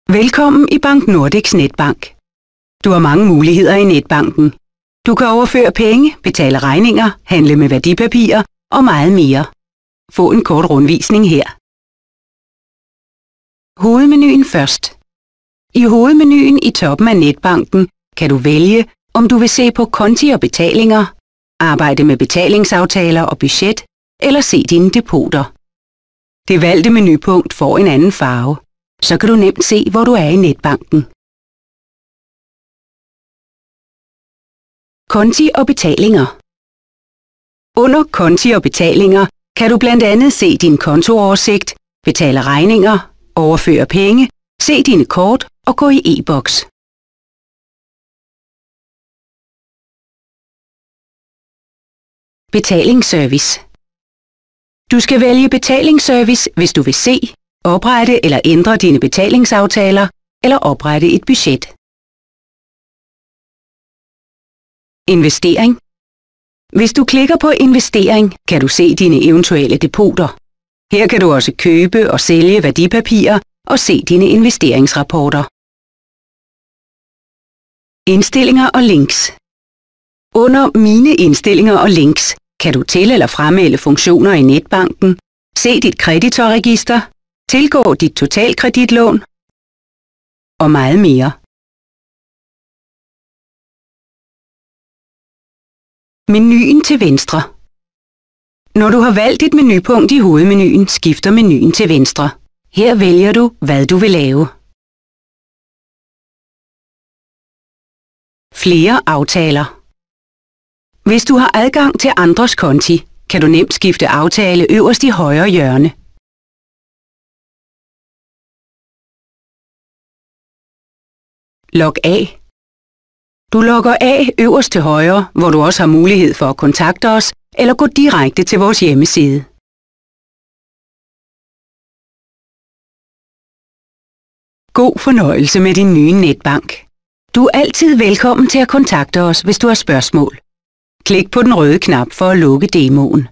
Velkommen i Bank Nordics netbank. Du har mange muligheder i netbanken. Du kan overføre penge, betale regninger, handle med værdipapirer og meget mere. Få en kort rundvisning her. Hovedmenuen først. I hovedmenuen i toppen af netbanken kan du vælge, om du vil se på konti og betalinger, arbejde med betalingsaftaler og budget, eller se dine depoter. Det valgte menupunkt får en anden farve. Så kan du nemt se, hvor du er i netbanken. Konti og betalinger. Under konti og betalinger kan du blandt andet se din kontooversigt, betale regninger, overføre penge, se dine kort og gå i e-boks. Betalingsservice. Du skal vælge betalingsservice, hvis du vil se, oprette eller ændre dine betalingsaftaler eller oprette et budget. Investering. Hvis du klikker på investering, kan du se dine eventuelle depoter. Her kan du også købe og sælge værdipapirer og se dine investeringsrapporter. Indstillinger og links. Under Mine indstillinger og links kan du til- eller fremmelde funktioner i netbanken, se dit kreditorregister, tilgå dit totalkreditlån og meget mere. Menuen til venstre. Når du har valgt et menupunkt i hovedmenuen, skifter menuen til venstre. Her vælger du, hvad du vil lave. Flere aftaler. Hvis du har adgang til andres konti, kan du nemt skifte aftale øverst i højre hjørne. Log af. Du logger af øverst til højre, hvor du også har mulighed for at kontakte os eller gå direkte til vores hjemmeside. God fornøjelse med din nye netbank. Du er altid velkommen til at kontakte os, hvis du har spørgsmål. Klik på den røde knap for at lukke demoen.